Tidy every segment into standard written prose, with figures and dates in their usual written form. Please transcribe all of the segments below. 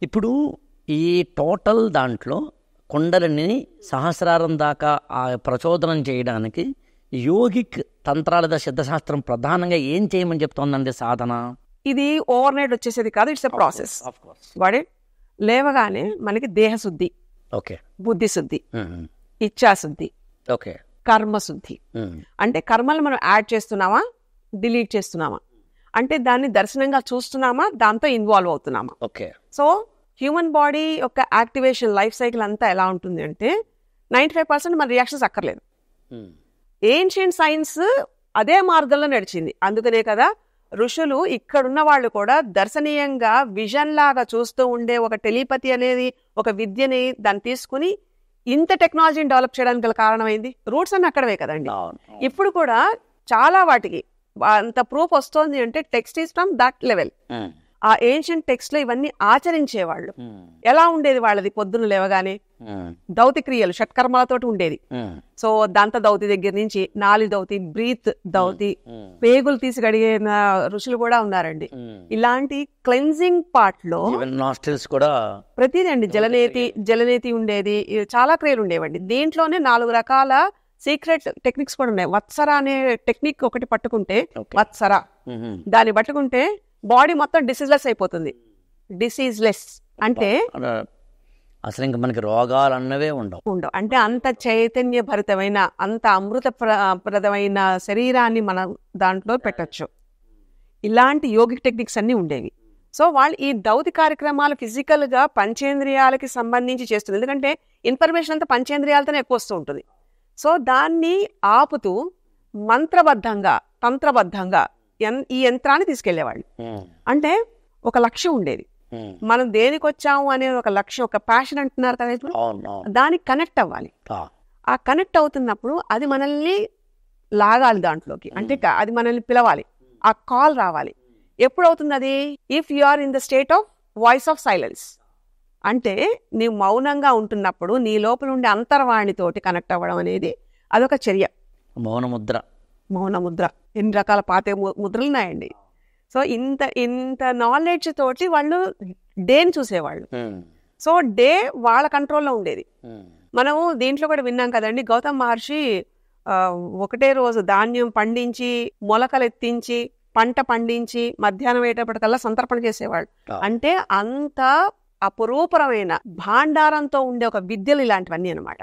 ఇప్పుడు ఈ టోటల్ దాంట్లో కొండలని సహస్రారం దాకా ఆ ప్రచోదనం చేయడానికి యోగిక్ తంత్రాల సిద్ధశాస్త్రం ప్రధానంగా ఏం చేయమని చెప్తోందండి సాధన? ఇది ఓవర్ నైట్ వచ్చేసేది కాదు, ఇట్స్ ఎ ప్రాసెస్. వాడే లేవగానే మనకి దేహశుద్ధి, ఓకే, బుద్ధి శుద్ధి, ఇచ్ఛాశుద్ధి, ఓకే, కర్మశుద్ధి. అంటే కర్మలు మనం యాడ్ చేస్తున్నామా, డిలీట్ చేస్తున్నామా, అంటే దాన్ని దర్శనంగా చూస్తున్నామా, దాంతో ఇన్వాల్వ్ అవుతున్నామా. ఓకే. సో హ్యూమన్ బాడీ యొక్క యాక్టివేషన్ లైఫ్ సైకిల్ అంతా ఎలా ఉంటుంది అంటే 95% మన రియాక్షన్స్ అక్కర్లేదు. ఏన్షియంట్ సైన్స్ అదే మార్గంలో నడిచింది. అందుకనే కదా ఋషులు ఇక్కడున్న వాళ్ళు కూడా దర్శనీయంగా విజన్ లాగా చూస్తూ ఉండే ఒక టెలిపతి అనేది ఒక విద్యని దాన్ని తీసుకుని ఇంత టెక్నాలజీని డెవలప్ చేయడానికి గల కారణమైంది. రూట్స్ అన్నీ అక్కడవే కదండి. ఇప్పుడు కూడా చాలా వాటికి అంత ప్రూఫ్ వస్తోంది అంటే text is from that level. ఆ ఏన్షియంట్ టెక్స్ట్ లో ఇవన్నీ ఆచరించేవాళ్ళు. ఎలా ఉండేది వాళ్ళది? పొద్దున్న లేవగానే దౌతి క్రియలు షట్కర్మలతోటి ఉండేది. సో దంత దౌతి దగ్గర నుంచి నాలి దౌతి, బ్రీత్ దౌతి, పేగులు తీసి కడిగిన ఋషులు కూడా ఉన్నారండి. ఇలాంటి క్లెన్జింగ్ పార్ట్ లో కూడా ప్రతిదీ అండి. జలనేతి ఉండేది, చాలా క్రియలు ఉండేవండి. దీంట్లోనే 4 రకాల సీక్రెట్ టెక్నిక్స్ కూడా ఉన్నాయి. వత్సర అనే టెక్నిక్ ఒకటి పట్టుకుంటే, వత్సర దాన్ని పట్టుకుంటే బాడీ మొత్తం డిసీజ్లెస్ అయిపోతుంది. డిసీజ్లెస్ అంటే అసలు ఇంకా మనకి రోగాలు అన్నవే ఉండవు. అంటే అంత చైతన్య భరితమైన, అంత అమృత ప్రదమైన శరీరాన్ని మనం దాంట్లో పెట్టచ్చు. ఇలాంటి యోగిక్ టెక్నిక్స్ అన్ని ఉండేవి. సో వాళ్ళు ఈ దౌతి కార్యక్రమాలు ఫిజికల్ గా పంచేంద్రియాలకి సంబంధించి చేస్తుంది. ఎందుకంటే ఇన్ఫర్మేషన్ అంతా పంచేంద్రియాలతోనే ఎక్కువ వస్తూ ఉంటుంది. సో దాన్ని ఆపుతూ మంత్రబద్ధంగా, తంత్రబద్ధంగా ఈ యంత్రాన్ని తీసుకెళ్లేవాళ్ళు. అంటే ఒక లక్ష్యం ఉండేది. మనం దేనికి వచ్చాము అనే ఒక లక్ష్యం, ఒక ప్యాషన్ అంటున్నారు కదా, ఇప్పుడు దానికి కనెక్ట్ అవ్వాలి. ఆ కనెక్ట్ అవుతున్నప్పుడు అది మనల్ని లాగాలి దాంట్లోకి, అంటే అది మనల్ని పిలవాలి, ఆ కాల్ రావాలి. ఎప్పుడు అవుతుంది అది? If you are in the state of voice of silence, అంటే నీవు మౌనంగా ఉంటున్నప్పుడు నీ లోపల ఉండే అంతర్వాణితోటి కనెక్ట్ అవ్వడం అనేది అదొక చర్య. మౌనముద్ర ఎన్ని రకాల పాత ముద్రలు ఉన్నాయండి. సో ఇంత నాలెడ్జ్ తోటి వాళ్ళు డేని చూసేవాళ్ళు. సో డే వాళ్ళ కంట్రోల్లో ఉండేది. మనము దీంట్లో కూడా విన్నాం కదండి, గౌతమ్ మహర్షి ఒకటే రోజు ధాన్యం పండించి, మొలకలు ఎత్తించి, పంట పండించి మధ్యాహ్నం అయ్యేటప్పటికల్లా సంతర్పణ చేసేవాళ్ళు. అంటే అంత అపురూపరమైన భాండారంతో ఉండే ఒక విద్యలు ఇలాంటివన్నీ అనమాట.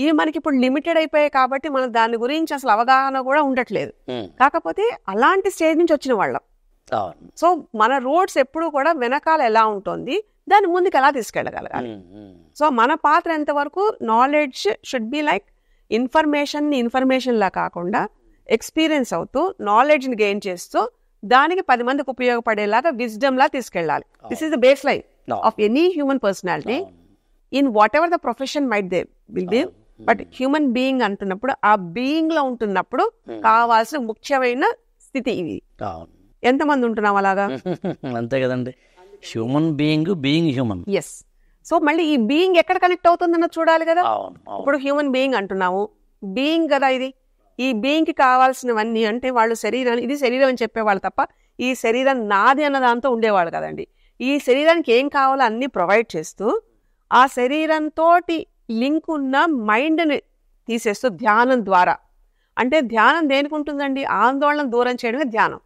ఇవి మనకి ఇప్పుడు లిమిటెడ్ అయిపోయాయి కాబట్టి మన దాని గురించి అసలు అవగాహన కూడా ఉండట్లేదు. కాకపోతే అలాంటి స్టేజ్ నుంచి వచ్చిన వాళ్ళం. సో మన రోడ్స్ ఎప్పుడు కూడా వెనకాల ఎలా ఉంటుంది, దాన్ని ముందుకు ఎలా తీసుకెళ్ళగలగాలి. సో మన పాత్ర ఎంతవరకు, knowledge should be like information లా కాకుండా ఎక్స్పీరియన్స్ అవుతూ నాలెడ్జ్ ని గెయిన్ చేస్తూ దానికి 10 మందికి ఉపయోగపడేలాగా విజ్డమ్ లా తీసుకెళ్ళాలి. This is the base line of any human personality in whatever the profession might they will be. But human being అంటున్నప్పుడు, ఆ బీయింగ్ లో ఉంటున్నప్పుడు కావాల్సిన ముఖ్యమైన స్థితి ఇది. ఎంతమంది ఉంటున్నాం అలాగా? అంతే కదండి, human being human. Yes. So మళ్ళీ ఈ బీయింగ్ ఎక్కడ కనెక్ట్ అవుతుందన్నది చూడాలి కదా. ఇప్పుడు హ్యూమన్ బీయింగ్ అంటున్నాము, బీయింగ్ కదా ఇది. ఈ బీయింగ్ కి కావాల్సినవన్నీ, అంటే వాళ్ళు శరీరాన్ని, ఇది శరీరం అని చెప్పేవాళ్ళు తప్ప ఈ శరీరం నాది అన్న దాంతో ఉండేవాళ్ళు కదండి. ఈ శరీరానికి ఏం కావాలో అన్ని ప్రొవైడ్ చేస్తూ, ఆ శరీరంతో లింక్ ఉన్న మైండ్ని తీసేస్తూ ధ్యానం ద్వారా, అంటే ధ్యానం దేనికి ఉంటుందండి? ఆందోళన దూరం చేయడమే ధ్యానం.